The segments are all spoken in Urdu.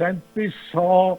3700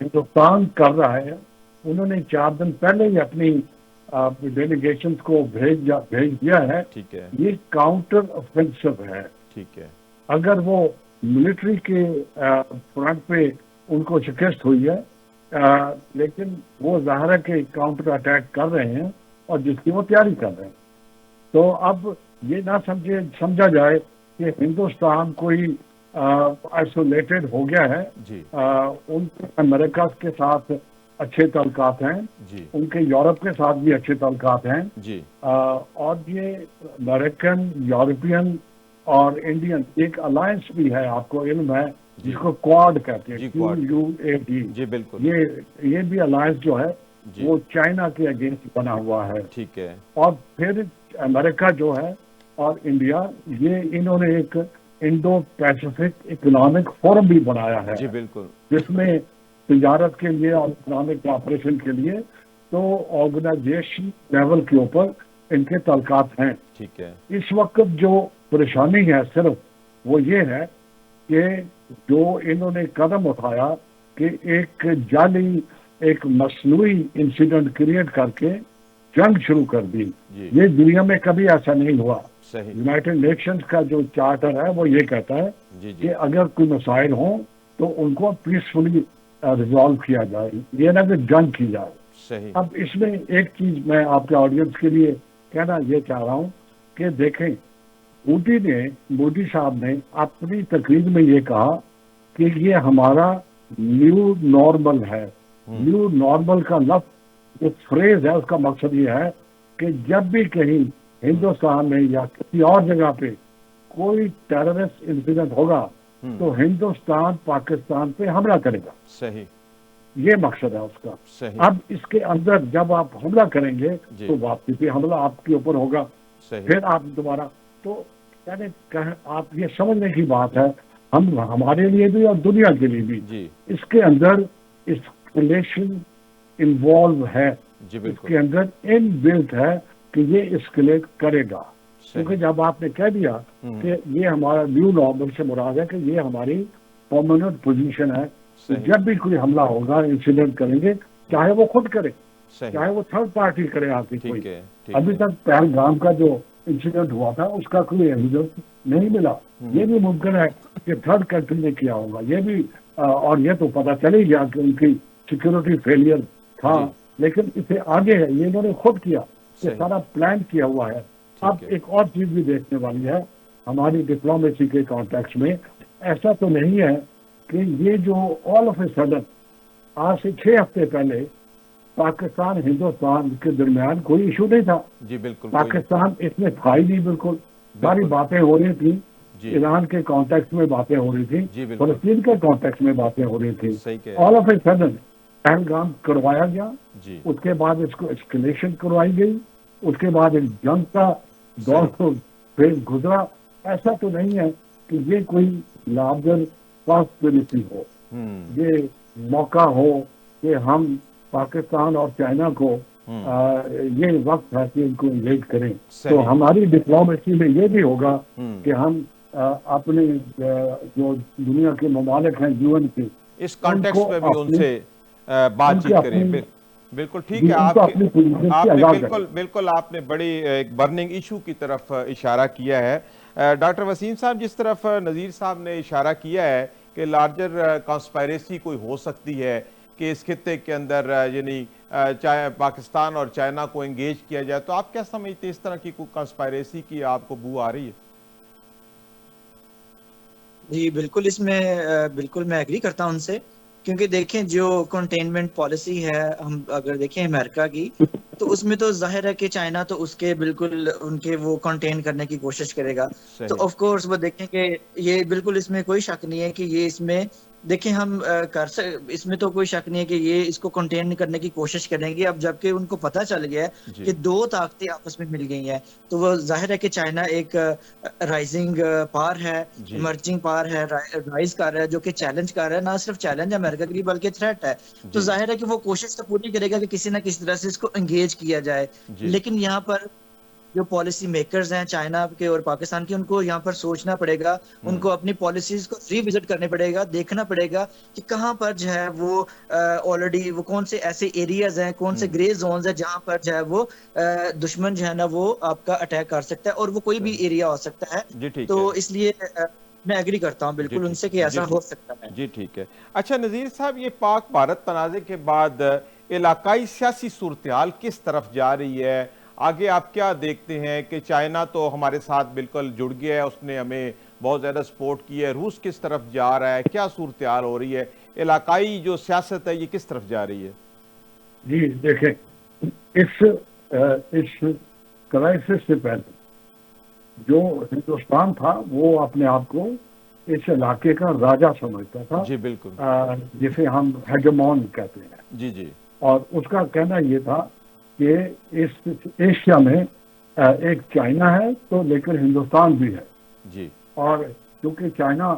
ہندوستان کر رہا ہے، انہوں نے 4 دن پہلے ہی اپنی ڈیلیگیشنز کو بھیج دیا ہے. ٹھیک ہے، یہ کاؤنٹر افینسو ہے. ٹھیک ہے، اگر وہ ملٹری کے فرنٹ پہ ان کو شکست ہوئی ہے، لیکن وہ ظاہر ہے کہ کاؤنٹر اٹیک کر رہے ہیں اور جس کی وہ تیاری کر رہے ہیں. تو اب یہ نہ سمجھا جائے کہ ہندوستان کوئی آئسولیٹڈ ہو گیا ہے. جی ان کے امریکہ کے ساتھ اچھے تعلقات ہیں، جی ان کے یورپ کے ساتھ بھی اچھے تعلقات ہیں، جی اور یہ امریکن، یورپین اور انڈین ایک الائنس بھی ہے، آپ کو علم ہے، جس کو کواد کہتے ہیں، جی، کواد. QUAD. جی بالکل، یہ بھی الائنس جو ہے جی وہ چائنا کے اگینسٹ بنا ہوا ہے. ٹھیک ہے، اور پھر امریکہ جو ہے اور انڈیا، یہ انہوں نے ایک انڈو پیسفک اکنامک فورم بھی بنایا ہے، جی بالکل، جس میں تجارت کے لیے اور اکنامک کوآپریشن کے لیے تو آرگنائزیشن لیول کے اوپر ان کے تعلقات ہیں. ٹھیک ہے، اس وقت جو پریشانی ہے صرف وہ یہ ہے کہ جو انہوں نے قدم اٹھایا کہ ایک جعلی، ایک مصنوعی انسیڈنٹ کریٹ کر کے جنگ شروع کر دی. جی یہ دنیا میں کبھی ایسا نہیں ہوا. صحیح، یونائٹڈ نیشنز کا جو چارٹر ہے وہ یہ کہتا ہے جی جی کہ اگر کوئی مسائل ہوں تو ان کو پیسفلی ریزالو کیا جائے، یہ نہ کہ جنگ کی جائے. صحیح، اب اس میں ایک چیز میں آپ کے آڈینس کے لیے کہنا یہ چاہ رہا ہوں کہ دیکھیں، مودی صاحب نے اپنی تقریر میں یہ کہا کہ یہ ہمارا نیو نارمل ہے. نیو نارمل کا لفظ، جو فریز ہے، اس کا مقصد یہ ہے کہ جب بھی کہیں ہندوستان میں یا کسی اور جگہ پہ کوئی ٹیررسٹ انسیڈنٹ ہوگا تو ہندوستان پاکستان پہ حملہ کرے گا. صحیح، یہ مقصد ہے اس کا. صحیح، اب اس کے اندر جب آپ حملہ کریں گے جی. تو واپسی پہ حملہ آپ کے اوپر ہوگا، صحیح، پھر آپ دوبارہ. تو یعنی آپ یہ سمجھنے کی بات ہے، ہمارے لیے بھی اور دنیا کے لیے بھی، جی اس کے اندر اسکلیشن انوالو ہے. جی اس بالکل، کے اندر ان بلٹ ہے کہ یہ اسکلیٹ کرے گا. کیونکہ صحیح، جب آپ نے کہہ دیا کہ یہ ہمارا نیو نارمل سے مراد ہے کہ یہ ہماری پرماننٹ پوزیشن ہے، صحیح، جب بھی کوئی حملہ ہوگا، انسیڈنٹ کریں گے، چاہے وہ خود کرے، صحیح، چاہے وہ تھرڈ پارٹی کرے آپ کی کوئی. ٹھیک ہے، ٹھیک ابھی ہے، تک پہلگام کا جو انسیڈنٹ ہوا تھا اس کا کوئی ایویڈنس نہیں ملا. یہ بھی ممکن ہے کہ تھرڈ کنٹری نے کیا ہوگا، یہ بھی اور یہ تو پتہ چل ہی گیا کہ ان کی سیکورٹی فیلئر تھا. جی. لیکن اسے آگے ہے، یہ انہوں نے خود کیا کہ صحیح. سارا پلان کیا ہوا ہے. اب ہے. ایک اور چیز بھی دیکھنے والی ہے ہماری ڈپلومیسی کے کانٹیکس میں. ایسا تو نہیں ہے کہ یہ جو آل آف اے سڈن آج سے 6 ہفتے پہلے پاکستان ہندوستان کے درمیان کوئی ایشو نہیں تھا. جی بالکل، پاکستان اس میں تھا ہی نہیں. بالکل ساری باتیں ہو رہی تھیں، جی ایران کے کانٹیکس میں باتیں ہو رہی جی تھیں، بالکل، فلسطین کے کانٹیکس میں باتیں ہو رہی تھیں. صحیح کہہ all of a sudden Pahalgam کروایا گیا، جی اس کے بعد اس کو اسکلیشن کروائی گئی، اس کے بعد ایک جنگ کا دور صحیح. پھر گزرا. ایسا تو نہیں ہے کہ یہ کوئی لارجر پاسبلٹی ہو، یہ موقع ہو کہ ہم پاکستان اور چائنا کو یہ وقت ہے کہ ان کو انگیج کریں. تو ہماری ڈپلومیسی میں یہ بھی ہوگا کہ ہم اپنے جو دنیا کے ممالک ہیں UN کے، اس کانٹیکسٹ میں بھی ان سے بات چیت کریں. بالکل ٹھیک ہے. آپ نے بالکل آپ نے بڑی ایک برننگ ایشو کی طرف اشارہ کیا ہے. ڈاکٹر وسیم صاحب، جس طرف نذیر صاحب نے اشارہ کیا ہے کہ لارجر کانسپائریسی کوئی ہو سکتی ہے کہ اس خطے کے اندر یعنی پاکستان اور چائنا کو انگیج کیا جائے، تو آپ کیا سمجھتے ہیں اس طرح کی کوئی کانسپائریسی کی آپ کو بو آ رہی ہے؟ جی بالکل، اس میں بالکل میں ایگری کرتا ہوں ان سے، کیونکہ دیکھیں جو کنٹینمنٹ پالیسی ہے، ہم اگر دیکھیں امریکہ کی، تو اس میں تو ظاہر ہے کہ چائنا تو اس کے بالکل ان کے وہ کنٹین کرنے کی کوشش کرے گا. تو آف کورس وہ دیکھیں کہ یہ بالکل اس میں کوئی شک نہیں ہے کہ یہ اس میں دیکھیں ہم اس میں تو کوئی شک نہیں ہے کہ یہ اس کو کنٹین کرنے کی کوشش کریں گے. اب جبکہ ان کو پتہ چل گیا ہے کہ 2 طاقتیں آپس میں مل گئی ہیں، تو وہ ظاہر ہے کہ چائنا ایک رائزنگ پار ہے، ایمرجنگ پار ہے، رائز کر رہا ہے، جو کہ چیلنج کر رہا ہے. نہ صرف چیلنج ہے امریکہ کے لیے بلکہ تھریٹ ہے. تو ظاہر ہے کہ وہ کوشش تو پوری کرے گا کہ کسی نہ کسی طرح سے اس کو انگیج کیا جائے. لیکن یہاں پر جو پالیسی میکرز ہیں چائنا کے اور پاکستان کے، ان کو یہاں پر سوچنا پڑے گا، ان کو اپنی پالیسیز کو ری وزٹ کرنے پڑے گا، دیکھنا پڑے گا کہ کہاں پر جو ہے وہ آلریڈی وہ کون سے ایسے ایریاز ہیں، کون سے گرے زونز ہیں جہاں پر جو ہے وہ دشمن جو ہے نا وہ آپ کا اٹیک کر سکتا ہے، اور وہ کوئی بھی ایریا ہو سکتا ہے. جی ٹھیک تو ہے. اس لیے میں ایگری کرتا ہوں بالکل ان سے کہ ایسا ہو سکتا ہے. جی ٹھیک ہے. اچھا نذیر صاحب، یہ پاک بھارت تنازع کے بعد علاقائی سیاسی صورتحال کس طرف جا رہی ہے؟ آگے آپ کیا دیکھتے ہیں کہ چائنا تو ہمارے ساتھ بالکل جڑ گیا ہے، اس نے ہمیں بہت زیادہ سپورٹ کی ہے، روس کس طرف جا رہا ہے، کیا صورتحال ہو رہی ہے، علاقائی جو سیاست ہے یہ کس طرف جا رہی ہے؟ جی دیکھیں، اس کرائسس سے پہلے جو ہندوستان تھا وہ اپنے آپ کو اس علاقے کا راجا سمجھتا تھا، جی بالکل. جسے ہم ہیگمون کہتے ہیں. جی جی. اور اس کا کہنا یہ تھا کہ اس ایشیا میں ایک چائنا ہے تو لیکن ہندوستان بھی ہے. جی. اور کیونکہ چائنا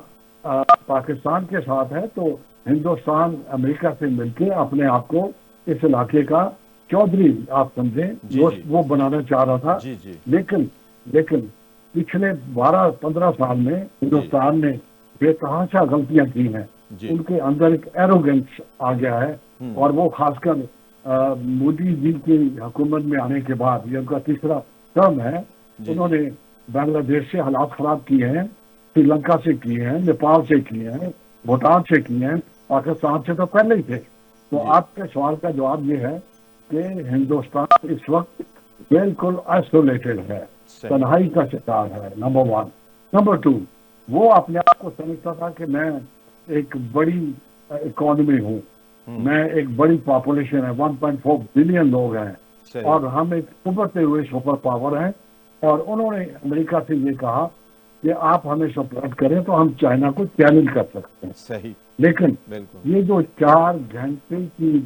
پاکستان کے ساتھ ہے تو ہندوستان امریکہ سے مل کے اپنے آپ کو اس علاقے کا چودھری آپ سمجھیں وہ بنانا چاہ رہا تھا. جی جی. لیکن پچھلے 12-15 سال میں ہندوستان نے بے تحاشا غلطیاں کی ہیں. ان کے اندر ایک ایروگنس آ گیا ہے، اور وہ خاص کر مودی جی کی حکومت میں آنے کے بعد، یہ ان کا تیسرا ٹرم ہے، انہوں نے بنگلہ دیش سے حالات خراب کیے ہیں، سری لنکا سے کیے ہیں، نیپال سے کیے ہیں، بھوٹان سے کیے ہیں، پاکستان سے تو پہلے ہی تھے. تو آپ کے سوال کا جواب یہ ہے کہ ہندوستان اس وقت بالکل آئسولیٹڈ ہے، تنہائی کا شکار ہے. نمبر 1. نمبر 2، وہ اپنے آپ کو سمجھتا تھا کہ میں ایک بڑی اکانومی ہوں، میں ایک بڑی پاپولیشن ہے، 1.4 بلین لوگ ہیں، اور ہم ایک ابھرتے ہوئے سپر پاور ہیں. اور انہوں نے امریکہ سے یہ کہا کہ آپ ہمیں سپورٹ کریں تو ہم چائنا کو چیلنج کر سکتے ہیں. صحیح. لیکن یہ جو 4 گھنٹے کی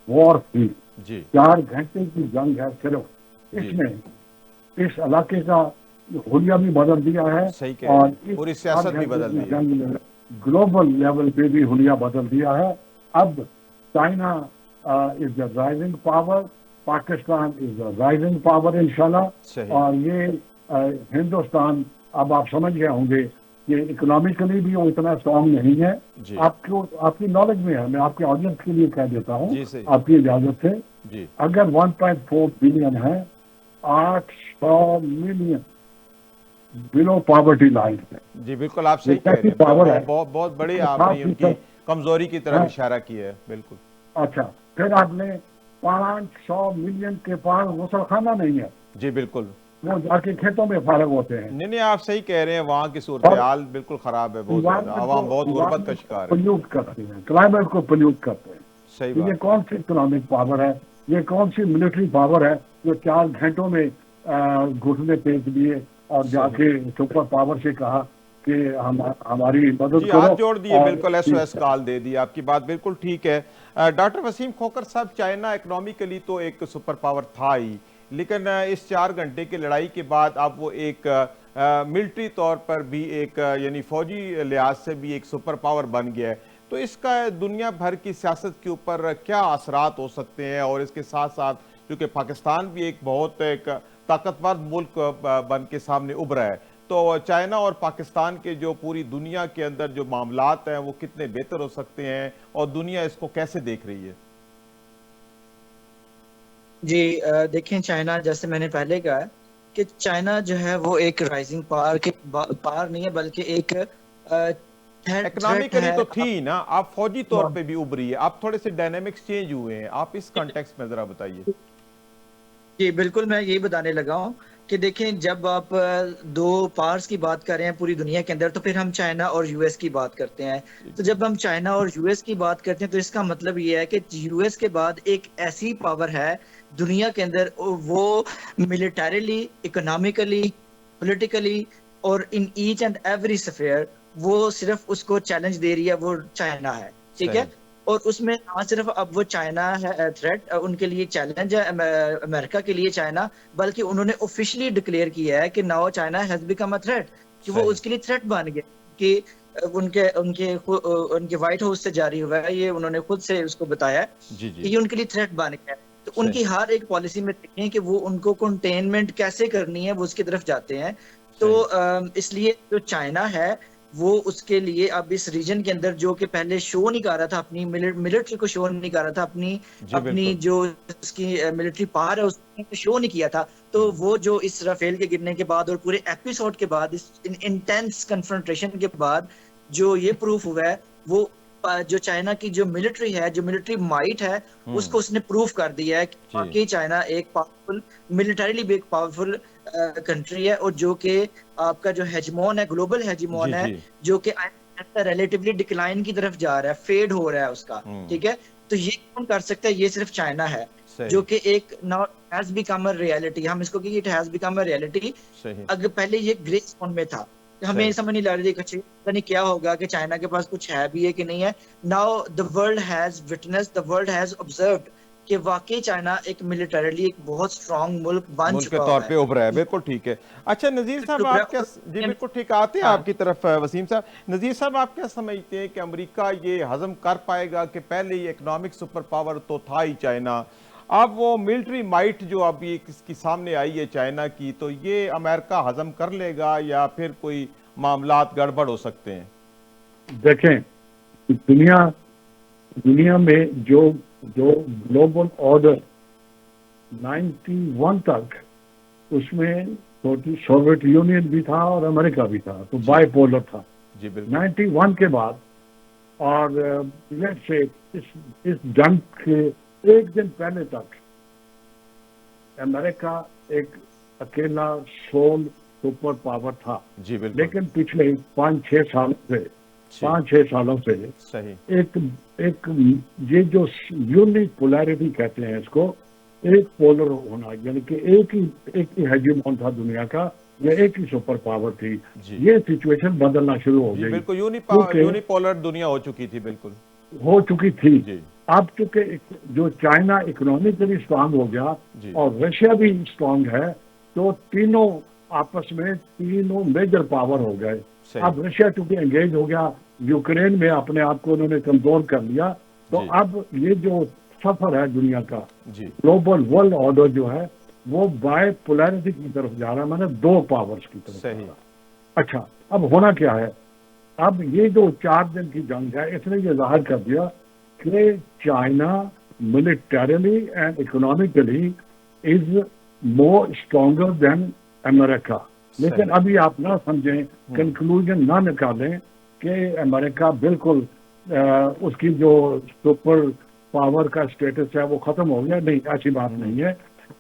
وار تھی، 4 گھنٹے کی جنگ ہے صرف، اس نے اس علاقے کا حلیہ بھی بدل دیا ہے، اور پوری سیاست بھی بدل دی ہے، گلوبل لیول پہ بھی حلیہ بدل دیا ہے. اب China is the rising power, Pakistan is the rising power انشاءاللہ. اور یہ ہندوستان اب آپ سمجھ گئے ہوں گے کہ اکنامیکلی بھی وہ اتنا اسٹرانگ نہیں ہے. آپ کی نالج میں ہے، میں آپ کے آڈینس کے لیے کہہ دیتا ہوں آپ کی اجازت سے. اگر 1.4 بلین ہے، 800 ملین بلو پاورٹی لائن ہے. جی بالکل آپ صحیح کہہ رہے ہیں، بہت بڑی آپ نے ان کی کمزوری کی طرف اشارہ کیا ہے. بالکل. اچھا، پھر آپ نے 500 ملین کے پاس غسل خانہ نہیں ہے. جی بالکل. وہ جا کے کھیتوں میں فارغ ہوتے ہیں. نہیں آپ صحیح کہہ رہے ہیں، وہاں کی صورتحال بالکل خراب ہے، بہت زیادہ عوام بہت غربت کا شکار ہے، پلیوٹ کرتے ہیں، کلائمیٹ کو پلیوٹ کرتے ہیں. صحیح بات. یہ کون سی اکنامک پاور ہے، یہ کون سی ملٹری پاور ہے جو 4 گھنٹوں میں گھٹنے پیش دیے اور جا کے سپر پاور سے کہا کہ ہماری مدد کرو. ہاتھ جوڑ دیے، بالکل SOS کال دے دی. آپ کی بات بالکل ٹھیک ہے. ڈاکٹر وسیم کھوکھر صاحب، چائنا اکنامیکلی تو ایک سپر پاور تھا ہی، لیکن اس 4 گھنٹے کی لڑائی کے بعد اب وہ ایک ملٹری طور پر بھی ایک یعنی فوجی لحاظ سے بھی ایک سپر پاور بن گیا ہے. تو اس کا دنیا بھر کی سیاست کے اوپر کیا اثرات ہو سکتے ہیں؟ اور اس کے ساتھ ساتھ کیونکہ پاکستان بھی ایک بہت طاقتور ملک بن کے سامنے ابھرا ہے، تو چائنا اور پاکستان کے جو پوری دنیا کے اندر جو معاملات ہیں وہ کتنے بہتر ہو سکتے ہیں، اور دنیا اس کو کیسے دیکھ رہی ہے؟ جی دیکھیں، چائنا جیسے میں نے پہلے کہا کہ چائنا جو ہے وہ ایک رائزنگ پاور نہیں ہے، بلکہ ایک اکنامیکلی تو تھی نا، آپ فوجی طور پہ بھی ابھری ہے، آپ تھوڑے سے ڈائنامکس چینج ہوئے ہیں، آپ اس کانٹیکس میں ذرا بتائیے. جی بالکل، میں یہی بتانے لگا ہوں کہ دیکھیں، جب آپ 2 پاورز کی بات کر رہے ہیں پوری دنیا کے اندر، تو پھر ہم چائنا اور US کی بات کرتے ہیں. تو جب ہم چائنا اور US کی بات کرتے ہیں تو اس کا مطلب یہ ہے کہ US کے بعد ایک ایسی پاور ہے دنیا کے اندر، وہ ملیٹریلی، اکنامیکلی، پولیٹیکلی اور ان ایچ اینڈ ایوری سفیئر وہ صرف اس کو چیلنج دے رہی ہے، وہ چائنا ہے. ٹھیک ہے. اور اس میں نہ صرف اب وہ چائنا ہے تھریٹ، ان کے لیے چیلنج ہے امریکہ کے لیے چائنا، بلکہ انہوں نے آفیشلی ڈکلیئر کیا ہے کہ now China has become a threat, کہ وہ اس کے لیے تھریٹ بن گیا. کہ ان کے وائٹ ہاؤس سے جاری ہوا ہے، یہ انہوں نے خود سے اس کو بتایا کہ یہ ان کے لیے تھریٹ بن گیا. تو ان کی ہر ایک پالیسی میں دیکھیں کہ وہ ان کو کنٹینمنٹ کیسے کرنی ہے وہ اس کی طرف جاتے ہیں. تو اس لیے جو چائنا ہے وہ اس کے لیے اب اس ریجن کے اندر جو کہ پہلے شو نہیں کر رہا تھا اپنی ملٹری کو شو نہیں کر رہا تھا اپنی جو اس کی ملٹری پاور ہے اس کو شو نہیں کیا تھا, تو وہ جو اس رافیل کے گرنے کے بعد اور پورے ایپیسوڈ کے بعد اس انٹینس کنفرنٹریشن کے بعد جو یہ پروف ہوا ہے وہ جو چائنا کی جو ملٹری ہے, جو ملٹری مائٹ ہے, اس کو اس نے پروف کر دیا ہے کہ واقعی چائنا ایک پاورفل ملٹریلی بھی ایک پاورفل کنٹری ہے, اور جو کہ آپ کا جو ہیجمون ہے, گلوبل ہیجمون ہے, جو کہ ریلیٹیولی ڈکلائن کی طرف جا رہا ہے, فیڈ ہو رہا ہے اس کا. ٹھیک ہے, تو یہ کون کر سکتا ہے؟ یہ صرف چائنا ہے جو کہ ایک now has become a reality. ہم اس کو کہ it has become a reality. اگر پہلے یہ گرے زون میں تھا, ہمیں سمجھ نہیں لگ رہی تھی پتہ نہیں کیا ہوگا کہ چائنا کے پاس کچھ ہے بھی ہے کہ نہیں ہے. Now the world has witnessed, the world has observed کہ واقعی چائنا ایک ملٹریلی ایک بہت سٹرونگ ملک بن چکا کے طور پہ ابھرا ہے. بالکل ٹھیک ہے. اچھا نذیر صاحب آپ کیا, جی بالکل ٹھیک, آتے ہیں آپ کی طرف وسیم صاحب. نذیر صاحب آپ کیا سمجھتے ہیں کہ امریکہ یہ ہضم کر پائے گا کہ پہلے یہ اکنامک سپر پاور تو تھا ہی چائنا, اب وہ ملٹری مائٹ جو اب یہ اس کی سامنے آئی ہے چائنا کی, تو یہ امریکہ ہضم کر لے گا یا پھر کوئی معاملات گڑبڑ ہو سکتے ہیں؟ دیکھیں دنیا میں جو گلوبل آرڈر 91 تک, اس میں سوویت یونین بھی تھا اور امریکہ بھی تھا, تو بائی پولر تھا. 91 کے بعد اور سے اس جنگ کے ایک دن پہلے تک امریکہ ایک اکیلا سول سپر پاور تھا. لیکن پچھلے 5-6 سالوں سے ایک یہ جو یونیک پولارٹی کہتے ہیں اس کو, ایک پولر ہونا, یعنی کہ ایک ہی ہیجمون تھا دنیا کا, یا ایک ہی سپر پاور تھی. یہ سچویشن بدلنا شروع ہو گئی. بالکل یونی پولر دنیا ہو چکی تھی. بالکل ہو چکی تھی. اب چونکہ جو چائنا اکنامکلی اسٹرانگ ہو گیا اور رشیا بھی اسٹرانگ ہے, تو تینوں آپس میں تینوں میجر پاور ہو گئے. اب رشیا چونکہ انگیج ہو گیا, یوکرین میں اپنے آپ کو انہوں نے کمزور کر لیا, تو اب یہ جو سفر ہے دنیا کا, گلوبل ورلڈ آرڈر جو ہے وہ بائی پولارٹی کی طرف جا رہا ہے, میں نے 2 پاورز کی طرف جا رہا. اچھا اب ہونا کیا ہے, اب یہ جو 4 دن کی جنگ ہے اس نے یہ ظاہر کر دیا کہ China militarily and economically is more stronger than America. لیکن ابھی آپ نہ سمجھیں, کنکلوژن نہ نکالیں کہ امریکہ بالکل اس کی جو سپر پاور کا اسٹیٹس ہے وہ ختم ہو گیا. نہیں, ایسی بات نہیں ہے.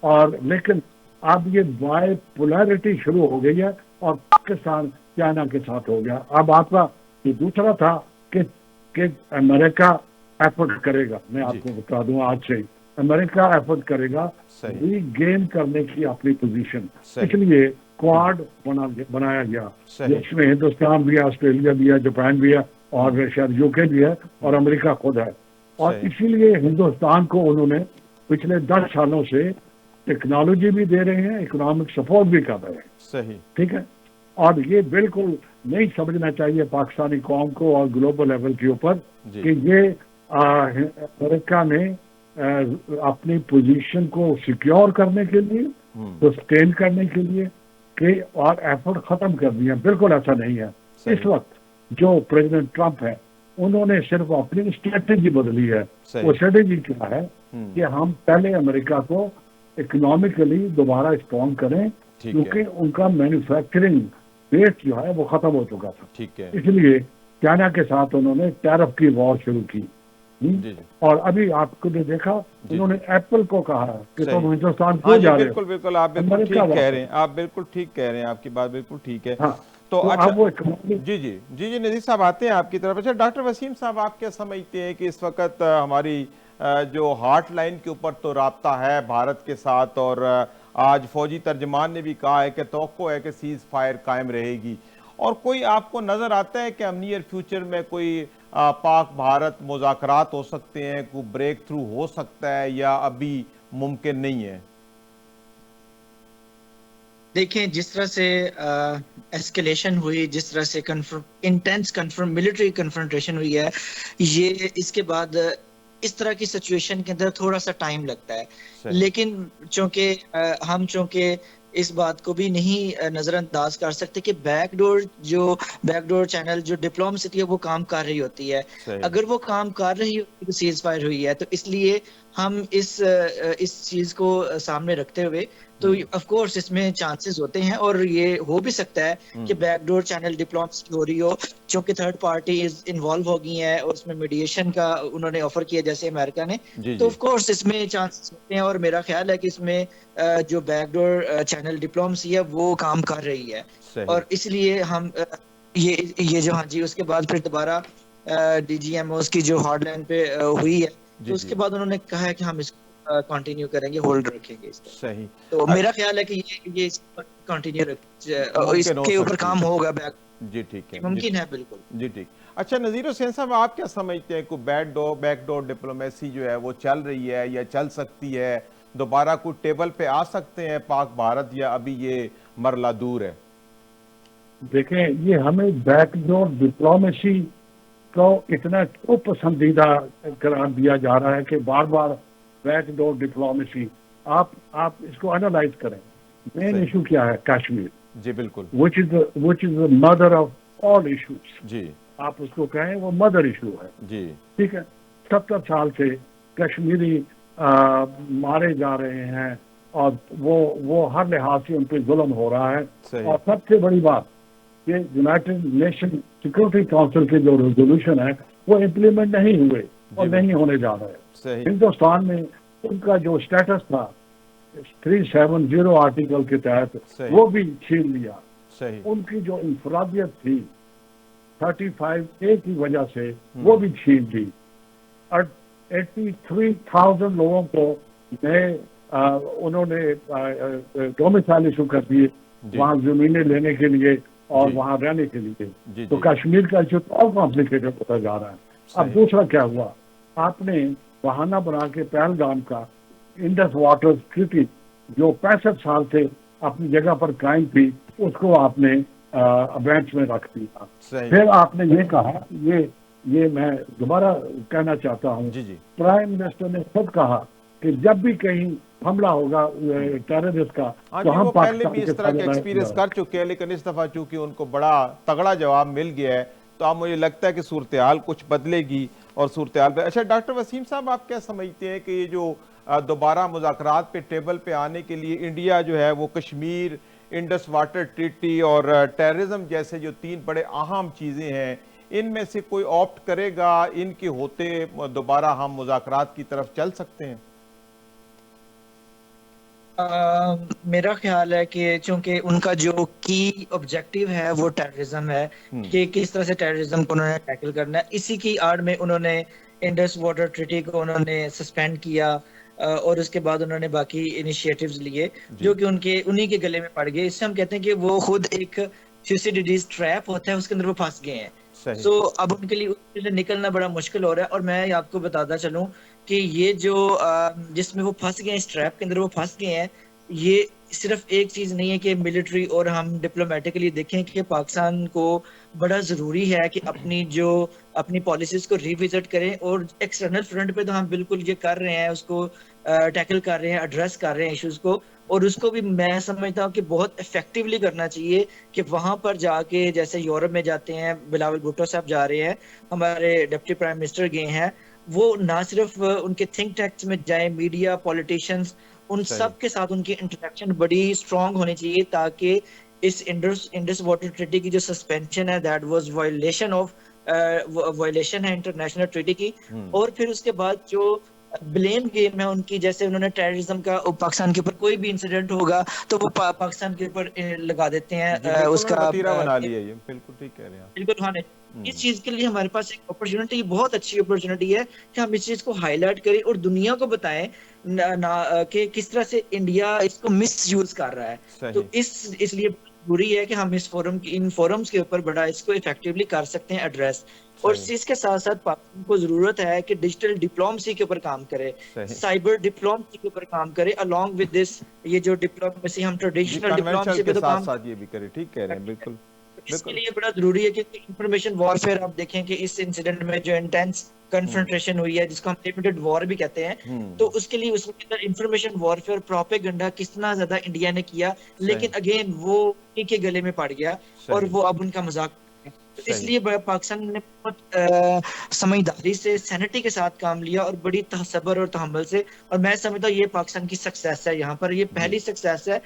اور لیکن اب یہ بائی پولارٹی شروع ہو گئی ہے اور پاکستان چائنا کے ساتھ ہو گیا. اب آپ کا یہ دوسرا تھا کہ امریکہ ایفرٹ کرے گا. میں آپ کو بتا دوں آج سے امریکہ ایفرٹ کرے گا ری گین کرنے کی اپنی پوزیشن. اس لیے کوارڈ بنایا گیا, جس میں ہندوستان بھی ہے, آسٹریلیا بھی ہے, جاپان بھی ہے, اور شاید یو کے بھی ہے, اور امریکہ خود ہے. اور اسی لیے ہندوستان کو انہوں نے پچھلے 10 سالوں سے ٹیکنالوجی بھی دے رہے ہیں, اکنامک سپورٹ بھی کر رہے ہیں. ٹھیک ہے, اور یہ بالکل نہیں سمجھنا چاہیے پاکستانی قوم کو اور گلوبل لیول کے اوپر کہ یہ امریکہ نے اپنی پوزیشن کو سیکیور کرنے کے لیے, سسٹین کرنے کے لیے اور ایفرٹ ختم کر دیا. بالکل ایسا نہیں ہے. اس وقت جو پریزیڈنٹ ٹرمپ ہے انہوں نے صرف اپنی اسٹریٹجی بدلی ہے. وہ اسٹریٹجی کیا ہے کہ ہم پہلے امریکہ کو اکنامکلی دوبارہ اسٹرانگ کریں, کیونکہ ان کا مینوفیکچرنگ بیس جو ہے وہ ختم ہو چکا تھا. اس لیے چائنا کے ساتھ انہوں نے ٹیرف کی وار شروع کی. اور ابھی آپ کو نے دیکھا انہوں نے ایپل کو کہا کہ تم ہندوستان کو جا رہے ہو. بالکل آپ بالکل ٹھیک کہہ رہے ہیں, آپ بالکل ٹھیک کہہ رہے ہیں, آپ کی بات بالکل ٹھیک ہے. تو اچھا جی نذیر صاحب آتے ہیں آپ کی طرف. اچھا ڈاکٹر وسیم صاحب آپ کیا سمجھتے ہیں کہ اس وقت ہماری جو ہارٹ لائن کے اوپر تو رابطہ ہے بھارت کے ساتھ, اور آج فوجی ترجمان نے بھی کہا ہے کہ توقع ہے کہ سیز فائر قائم رہے گی, اور کوئی آپ کو نظر آتا ہے کہ نیئر فیوچر میں کوئی پاک بھارت مذاکرات ہو سکتے ہیں, کوئی بریک تھرو ہو سکتا ہے, یا ابھی ممکن نہیں ہے؟ دیکھیں جس طرح سے ایسکیلیشن ہوئی, جس طرح سے انٹینس ملٹری کنفرنٹریشن ہوئی ہے, یہ اس کے بعد اس طرح کی سچویشن کے اندر تھوڑا سا ٹائم لگتا ہے. صحیح. لیکن چونکہ اس بات کو بھی نہیں نظر انداز کر سکتے کہ بیک ڈور چینل جو ڈپلومیسی تھی وہ کام کر رہی ہوتی ہے. صحیح. اگر وہ کام کر رہی ہوتی تو سیز فائر ہوئی ہے. تو اس لیے ہم اس چیز کو سامنے رکھتے ہوئے تو آف کورس اس میں چانسز ہوتے ہیں اور یہ ہو بھی سکتا ہے کہ بیک ڈور چینل ڈپلومیسی ہو رہی ہو چونکہ تھرڈ پارٹیز انوالو ہو گئی ہیں اور اس میں میڈیشن کا انہوں نے آفر کیا جیسے امریکہ نے. تو آف کورس اس میں چانسز ہوتے ہیں اور میرا خیال ہے کہ اس میں جو بیک ڈور چینل ڈپلومیسی ہے وہ کام کر رہی ہے. اور اس لیے ہم یہ جو ہاں جی اس کے بعد پھر دوبارہ ڈی جی ایم اوز کی جو ہارڈ لائن پہ ہوئی ہے تو اس کے بعد انہوں نے کہا ہے کہ ہم اس کو کنٹینیو کریں گے, ہولڈ رکھیں گے اس کو. صحیح. تو میرا خیال ہے کہ یہ کنٹینیو اس کے اوپر کام ہوگا. جی ٹھیک ہے, ممکن ہے بالکل. جی ٹھیک. اچھا نذیر حسین صاحب, آپ کیا سمجھتے ہیں کہ بیک ڈور ڈپلومیسی جو ہے وہ چل رہی ہے یا چل سکتی ہے, دوبارہ کوئی ٹیبل پہ آ سکتے ہیں پاک بھارت, یا ابھی یہ مرحلہ دور ہے؟ دیکھیں یہ ہمیں بیک ڈور ڈپلومیسی کو اتنا کیوں پسندیدہ قرار دیا جا رہا ہے کہ بار بار بیک ڈور ڈپلومیسی. آپ اس کو انالائز کریں. مین ایشو کیا ہے؟ کشمیر. جی بالکل. which is the mother of all issues. جی آپ اس کو کہیں وہ مدر ایشو ہے. جی ٹھیک ہے. 70 سال سے کشمیری مارے جا رہے ہیں اور وہ ہر لحاظ سے ان پہ ظلم ہو رہا ہے. اور سب سے بڑی بات کہ یونائٹڈ نیشن سیکورٹی کونسل کے جو ریزولوشن ہے وہ امپلیمنٹ نہیں ہوئے اور نہیں ہونے جا رہے. ہندوستان میں ان کا جو اسٹیٹس تھا 370 آرٹیکل کے تحت وہ بھی چھین لیا. ان کی جو انفرادیت تھی 35A کی وجہ سے وہ بھی چھین لی. 83,000 لوگوں کو انہوں نے ڈومیسائل ایشو کر دیے وہاں زمینیں لینے کے لیے اور وہاں رہنے کے لیے. تو کشمیر کا ایشو اور کمپلیکیٹڈ ہوتا جا رہا ہے. اب دوسرا کیا ہوا, آپ نے بہانہ بنا کے پہلگام کا انڈس واٹر ٹریٹی جو 65 سال سے اپنی جگہ پر قائم تھی اس کو آپ نے ابینڈ میں رکھ دیا. پھر آپ نے یہ کہا, یہ میں دوبارہ کہنا چاہتا ہوں, پرائم منسٹر نے خود کہا کہ جب بھی کہیں حملہ ہوگا ٹیررسٹ کا تو ہم پہلے بھی اس طرح کے ایکسپیرینس کر چکے ہیں, لیکن اس دفعہ چونکہ ان کو بڑا تگڑا جواب مل گیا ہے تو اب مجھے لگتا ہے کہ صورتحال کچھ بدلے گی اور صورتحال پہ. اچھا ڈاکٹر وسیم صاحب, آپ کیا سمجھتے ہیں کہ یہ جو دوبارہ مذاکرات پہ ٹیبل پہ آنے کے لیے انڈیا جو ہے وہ کشمیر, انڈس واٹر ٹریٹی اور ٹیررزم جیسے جو 3 بڑے اہم چیزیں ہیں, ان میں سے کوئی آپٹ کرے گا؟ ان کے ہوتے دوبارہ ہم مذاکرات کی طرف چل سکتے ہیں؟ میرا خیال ہے کہ چونکہ ان کا جو کی آبجیکٹیو ہے وہ ٹیررزم ہے کہ کس طرح سے ٹیررزم کو انہوں نے ٹیکل کرنا ہے. اسی کی آڑ میں انہوں نے انڈس واٹر ٹریٹی کو انہوں نے سسپینڈ کیا اور اس کے بعد انہوں نے باقی انیشیٹیوز لیے جو کہ انہی کے گلے میں پڑ گئے. اس سے ہم کہتے ہیں کہ وہ خود ایک تھیوسیڈیڈیز ٹریپ ہوتا ہے, اس کے اندر وہ پھنس گئے ہیں. سو اب ان کے لیے نکلنا بڑا مشکل ہو رہا ہے. اور میں آپ کو بتاتا چلوں کہ یہ جو جس میں وہ پھنس گئے ہیں, اس ٹریپ کے اندر وہ پھنس گئے ہیں, یہ صرف ایک چیز نہیں ہے کہ ملٹری اور ہم ڈپلومیٹکلی دیکھیں کہ پاکستان کو بڑا ضروری ہے کہ اپنی پالیسیز کو ریوزٹ کریں. اور ایکسٹرنل فرنٹ پہ تو ہم بالکل یہ کر رہے ہیں, اس کو ٹیکل کر رہے ہیں, ایڈریس کر رہے ہیں ایشوز کو. اور اس کو بھی میں سمجھتا ہوں کہ بہت افیکٹولی کرنا چاہیے کہ وہاں پر جا کے جیسے یورپ میں جاتے ہیں, بلاول بھٹو صاحب جا رہے ہیں, ہمارے ڈپٹی پرائم منسٹر گئے ہیں, وہ نہ صرف ان کے تھنک ٹینکس میں جائیں, میڈیا, پولیٹیشینز, ان سب کے ساتھ ان کی انٹریکشن بڑی اسٹرانگ ہونی چاہیے تاکہ اس انڈس واٹر ٹریٹی کی جو سسپینشن ہے دیٹ واز وائلیشن ہے انٹرنیشنل ٹریٹی کی. اور پھر اس کے بعد جو بلیم گیم ہے ان کی, جیسے انہوں نے ٹیررزم کا پاکستان کے اوپر کوئی بھی انسیڈنٹ ہوگا تو وہ پاکستان کے اوپر لگا دیتے ہیں اس کا وتیرہ بنا لیا. یہ بالکل ٹھیک کہہ رہے ہیں آپ. بالکل. ہاں, اس چیز کے لیے ہمارے پاس ایک اپرچونٹی, بہت اچھی اپرچونٹی ہے کہ ہم اس چیز کو ہائی لائٹ کریں اور دنیا کو بتائیں کہ کس طرح سے انڈیا اس کو مس یوز کر رہا ہے. تو اس لیے ضروری ہے کہ ہم ان فورمز کے اوپر بڑا اس کو افیکٹولی کر سکتے ہیں ایڈریس. اور اس کے ساتھ ساتھ پاکستان کو ضرورت ہے کہ ڈیجیٹل ڈپلومیسی کے اوپر کام کرے, سائبر ڈپلومیسی کے اوپر کام کرے, along with this یہ جو ڈپلومیسی ہم ٹریڈیشنل ڈپلومیسی پہ تو کام ساتھ یہ بھی کرے. ٹھیک کہہ رہے ہیں بالکل. اس کے لیے بڑا ضروری ہے کہ انفارمیشن وارفیئر آپ دیکھیں کہ اس انسیڈنٹ میں جو انٹینس کنفرنٹریشن ہوئی ہے جس کو ہم لمیٹڈ وار بھی کہتے ہیں، تو اس کے لیے اس کے اندر انفارمیشن وارفیئر پروپیگنڈا کتنا زیادہ انڈیا نے کیا، لیکن اگین وہ انہی کے گلے میں پڑ گیا اور وہ اب ان کا مذاق۔ تو اس لیے پاکستان نے بہت سمجھداری سے سینٹی کے ساتھ کام لیا اور بڑی صبر اور تحمل سے، اور میں سمجھتا ہوں یہ پاکستان کی سکسیس ہے، یہاں پر یہ پہلی سکسیس ہے،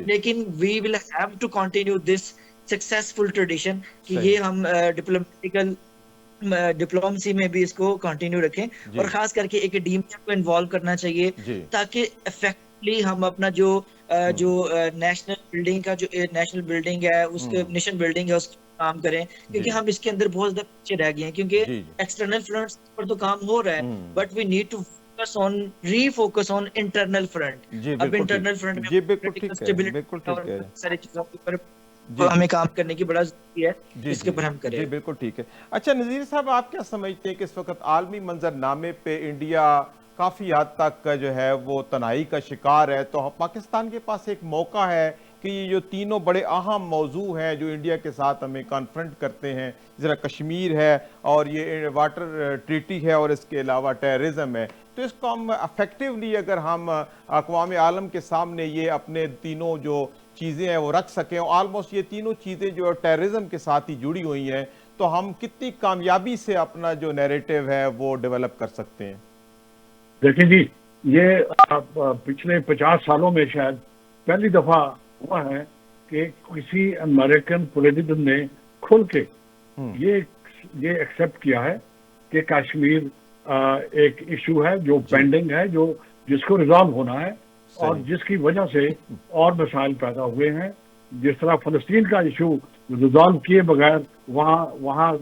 لیکن we will have to continue this successful tradition کہ یہ ہم ڈپلومسی میں بھی اس کو کنٹینیو رکھیں، اور خاص کر کے اکیڈیمیا کو انوالو کرنا چاہیے تاکہ افیکٹلی ہم اپنا جو نیشنل بلڈنگ کا جو نیشنل بلڈنگ ہے اس کے نیشن بلڈنگ ہے اس کام کریں، کیونکہ ہم اس کے اندر بہت زیادہ پیچھے رہ گئے ہیں، کیونکہ ایکسٹرنل فرنٹس پر تو کام ہو رہا ہے، but we need to focus on internal front. اب انٹرنل فرنٹ میں ساری چیزوں کے اوپر ہمیں کام کرنے کی بڑا ضروری ہے، اس کے اوپر ہم کریں۔ جی بالکل ٹھیک ہے۔ اچھا نذیر صاحب، آپ کیا سمجھتے ہیں کہ اس وقت عالمی منظر نامے پہ انڈیا کافی حد تک جو ہے وہ تنہائی کا شکار ہے، تو پاکستان کے پاس ایک موقع ہے کہ یہ جو تینوں بڑے اہم موضوع ہیں جو انڈیا کے ساتھ ہمیں کانفرنٹ کرتے ہیں، ذرا کشمیر ہے اور یہ واٹر ٹریٹی ہے اور اس کے علاوہ ٹیررزم ہے، تو اس کو ہم افیکٹولی اگر ہم اقوام عالم کے سامنے یہ اپنے تینوں جو چیزیں ہیں وہ رکھ سکیں، اور آلموسٹ یہ تینوں چیزیں جو ٹیررزم کے ساتھ ہی جڑی ہوئی ہیں، تو ہم کتنی کامیابی سے اپنا جو نیریٹو ہے وہ ڈیولپ کر سکتے ہیں؟ دیکھیں جی، یہ پچھلے 50 سالوں میں شاید پہلی دفعہ ہوا ہے کہ کسی امریکن پولیٹیشین نے کھل کے یہ ایکسپٹ کیا ہے کہ کشمیر ایک ایشو ہے جو پینڈنگ ہے، جس کو ریزالو ہونا ہے، اور جس کی وجہ سے اور مسائل پیدا ہوئے ہیں۔ جس طرح فلسطین کا ایشو ریزالو کیے بغیر وہاں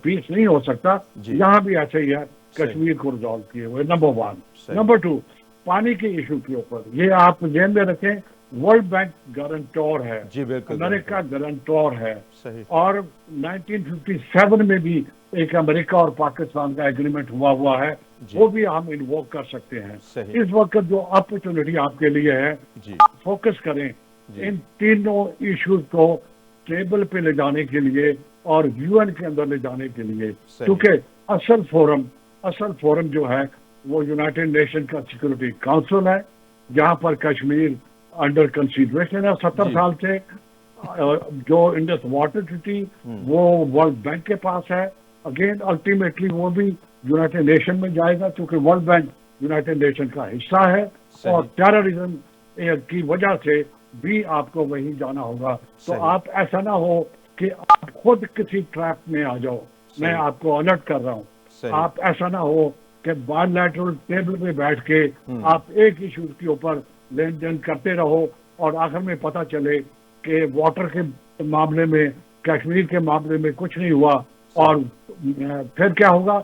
پیس نہیں ہو سکتا، یہاں بھی ایسا ہی ہے، کشمیر کو ریزالو کیے ہوئے، نمبر 1۔ نمبر 2، پانی کے ایشو کے اوپر یہ آپ ذہن میں رکھیں، ورلڈ بینک گارنٹور ہے، امریکہ گارنٹور ہے، اور 1957 میں بھی ایک امریکہ اور پاکستان کا ایگریمنٹ ہوا ہے، وہ بھی ہم انووک کر سکتے ہیں۔ اس وقت جو اپرچونٹی آپ کے لیے ہے، فوکس کریں ان تینوں ایشوز کو ٹیبل پہ لے جانے کے لیے اور یو این کے اندر لے جانے کے لیے، کیونکہ اصل فورم جو ہے وہ یونائٹڈ نیشن کا سیکورٹی کاؤنسل ہے، جہاں پر کشمیر انڈر کنسیڈریشن ہے 70 سال سے۔ جو انڈس واٹر ٹریٹی وہ ورلڈ بینک کے پاس ہے، اگین الٹیمیٹلی وہ بھی یونائٹڈ نیشن میں جائے گا، کیونکہ ورلڈ بینک یونائٹڈ نیشن کا حصہ ہے، اور ٹیررزم کی وجہ سے بھی آپ کو وہیں جانا ہوگا۔ تو آپ ایسا نہ ہو کہ آپ خود کسی ٹریپ میں آ جاؤ، میں آپ کو الرٹ کر رہا ہوں۔ آپ ایسا نہ ہو کہ بائل لیٹرل ٹیبل پہ بیٹھ کے آپ ایک ایشو کے اوپر لین دین کرتے رہو، اور آخر میں پتہ چلے کہ واٹر کے معاملے میں، کشمیر کے معاملے میں کچھ نہیں ہوا، اور پھر کیا ہوگا؟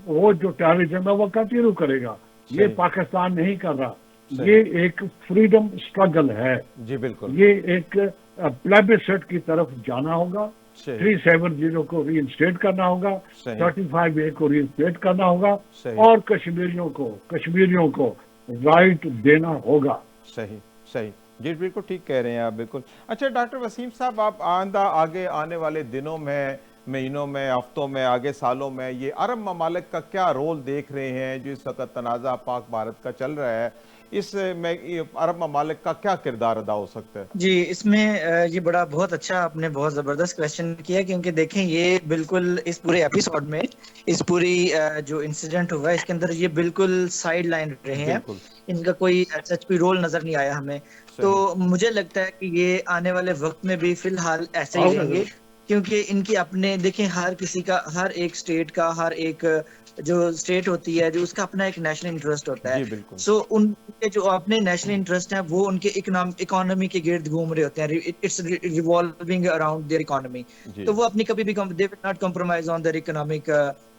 وہ جو ٹیررزم ہے وہ کنٹینیو کرے گا۔ یہ پاکستان نہیں کر رہا، یہ ایک فریڈم اسٹرگل ہے، جی بالکل، یہ ایک پلیبسسٹ کی طرف جانا ہوگا، 370 کو ری انسٹیٹ کرنا ہوگا، 35A کو ری انسٹیٹ کرنا ہوگا، اور کشمیریوں کو رائٹ دینا ہوگا۔ صحیح، جی بالکل ٹھیک کہہ رہے ہیں آپ، بالکل۔ اچھا ڈاکٹر وسیم صاحب، آپ آگے آنے والے دنوں میں، مہینوں میں، ہفتوں میں، آگے سالوں میں یہ عرب ممالک کا کیا رول دیکھ رہے ہیں جو اس وقت تنازع پاک بھارت کا چل رہا ہے؟ اس میں عرب ممالک کا کیا کردار ادا ہو سکتا ہے؟ جی، اس میں یہ بہت اچھا آپ نے بہت زبردست کویسچن کیا، کیونکہ دیکھیں یہ بالکل اس پورے ایپیسوڈ میں، اس پوری جو انسیڈنٹ ہوا ہے اس کے اندر یہ بالکل سائیڈ لائن رہے ہیں، ان کا کوئی سچ کوئی رول نظر نہیں آیا ہمیں۔ تو مجھے لگتا ہے کہ یہ آنے والے وقت میں بھی فی الحال ایسے ہی رہیں گے، کیونکہ ان کی اپنے دیکھیں ہر کسی کا، ہر ایک اسٹیٹ کا، ہر ایک جو اسٹیٹ ہوتی ہے جو اس کا اپنا ایک نیشنل انٹرسٹ ہوتا ہے، سو ان کے جو اپنے نیشنل انٹرسٹ ہیں وہ ان کے اکانومی کے گرد گھوم رہے ہوتے ہیں، it's revolving around their economy, تو وہ اپنی کبھی بھی they will not compromise on their economic,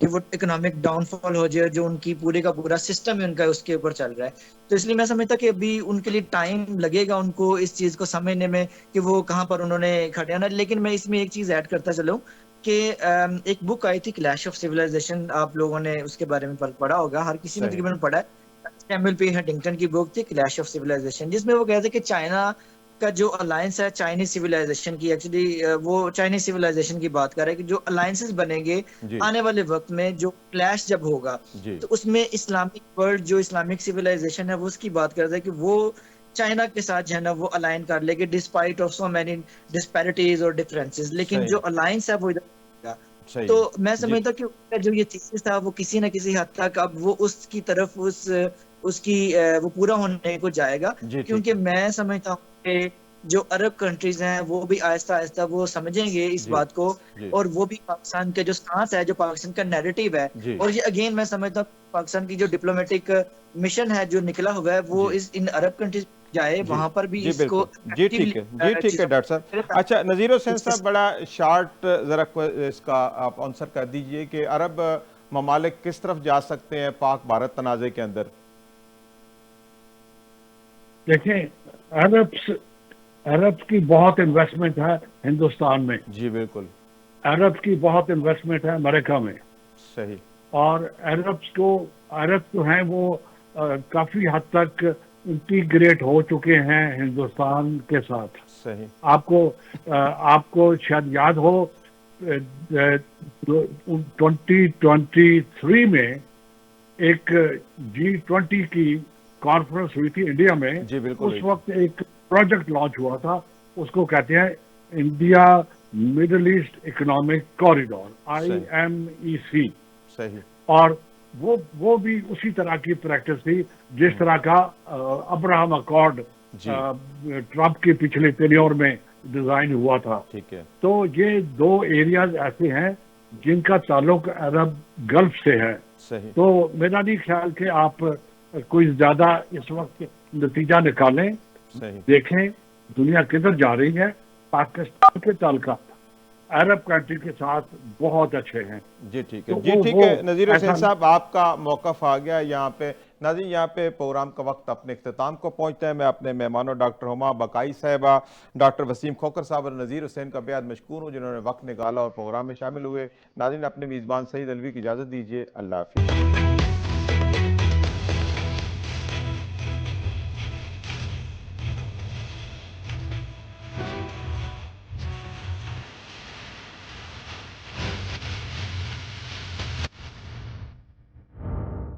کہ وہ اکنامک ڈاؤن فال ہو جائے جو ان کی پورے کا پورا سسٹم ہے ان کا اس کے اوپر چل رہا ہے۔ تو اس لیے میں سمجھتا کہ ابھی ان کے لیے ٹائم لگے گا ان کو اس چیز کو سمجھنے میں کہ وہ کہاں پر انہوں نے کھڑے آنا۔ لیکن میں اس میں ایک چیز ایڈ کرتا چلوں کہ ایک بک آئی تھی کلیش آف سیولائزیشن، آپ لوگوں نے اس کے بارے میں پڑھا ہوگا، ہر کسی نے تقریباً پڑھا ہے، سیموئل پی ہنٹنگٹن کی بک تھی کلیش آف سیولائزیشن، جس میں وہ کہتے ہیں کہ چائنا کا جو الائنس ہے چائنیز سیولائزیشن کی، ایکچولی وہ چائنیز سیولائزیشن کی بات کر رہے ہیں کہ جو الائنسز بنیں گے جی آنے والے وقت میں، جو کلیش جب ہوگا جی تو اس میں اسلامک ورلڈ جو اسلامک سیولائزیشن ہے وہ اس کی بات کرتا ہے کہ وہ چائنا کے ساتھ جو ہے نا وہ الائن کر لے گے despite of so many disparities اور ڈفرینسز، لیکن صحیح جو الائنس ہے وہ ادھر گا. صحیح تو میں جی سمجھتا ہوں کہ اس کا جو یہ تھیسس تھا وہ کسی نہ کسی حد تک اب وہ اس کی طرف اس کی وہ پورا ہونے کو جائے گا، جی ٹھیک کیونکہ ہے میں سمجھتا ہوں کہ جو عرب کنٹریز ہیں وہ بھی آہستہ آہستہ وہ سمجھیں گے اس جی بات کو، جی اور وہ بھی پاکستان کے جو سٹانس ہے، جو پاکستان کا نیریٹو ہے، جی اور یہ اگین میں سمجھتا ہوں پاکستان کی جو ڈپلومیٹک مشن ہے جو نکلا ہوا ہے وہ جی ان عرب کنٹریز جائے، جی وہاں پر بھی جی اس کو بالکل جی ٹھیک ہے جی ٹھیک ہے ڈاکٹر صاحب. اچھا نذیر حسین صاحب بڑا شارٹ ذرا اس کا آپ آنسر کر دیجئے کہ عرب ممالک کس طرف جا سکتے ہیں پاک بھارت تنازع کے اندر؟ دیکھیں عرب کی بہت انویسٹمنٹ ہے ہندوستان میں، جی بالکل عرب کی بہت انویسٹمنٹ ہے امریکہ میں، صحیح اور عرب جو ہیں وہ کافی حد تک انٹیگریٹ ہو چکے ہیں ہندوستان کے ساتھ. صحیح آپ کو شاید یاد ہو 2023 میں ایک G20 کی کانفرنس ہوئی تھی انڈیا میں. جی بالکل اس وقت ایک پروجیکٹ لانچ ہوا تھا، اس کو کہتے ہیں India Middle East economic corridor IMEC، صحیح اور وہ بھی اسی طرح کی پریکٹس تھی جس طرح کا ابراہم اکارڈ جی ٹرمپ کے پچھلے ٹینیور میں ڈیزائن ہوا تھا. ٹھیک ہے تو یہ دو ایریاز ایسے ہیں جن کا تعلق عرب گلف سے ہے. صحیح تو میرا نہیں خیال کہ آپ کوئی زیادہ اس وقت نتیجہ نکالیں. صحیح دیکھیں دنیا کدھر جا رہی ہے. پاکستان کے تعلقات عرب کنٹری کے ساتھ بہت اچھے ہیں. جی ٹھیک ہے تو جی ٹھیک وہ ہے نذیر حسین ایسا صاحب آپ کا موقف آ گیا یہاں پہ. ناظرین یہاں پہ پروگرام کا وقت اپنے اختتام کو پہنچتا ہے. میں اپنے مہمانوں ڈاکٹر ہما بقائی صاحبہ، ڈاکٹر وسیم کھوکر صاحب اور نذیر حسین کا بے حد مشکور ہوں جنہوں نے وقت نکالا اور پروگرام میں شامل ہوئے. ناظرین اپنے میزبان سعید الوی کی اجازت دیجیے. اللہ حافظ.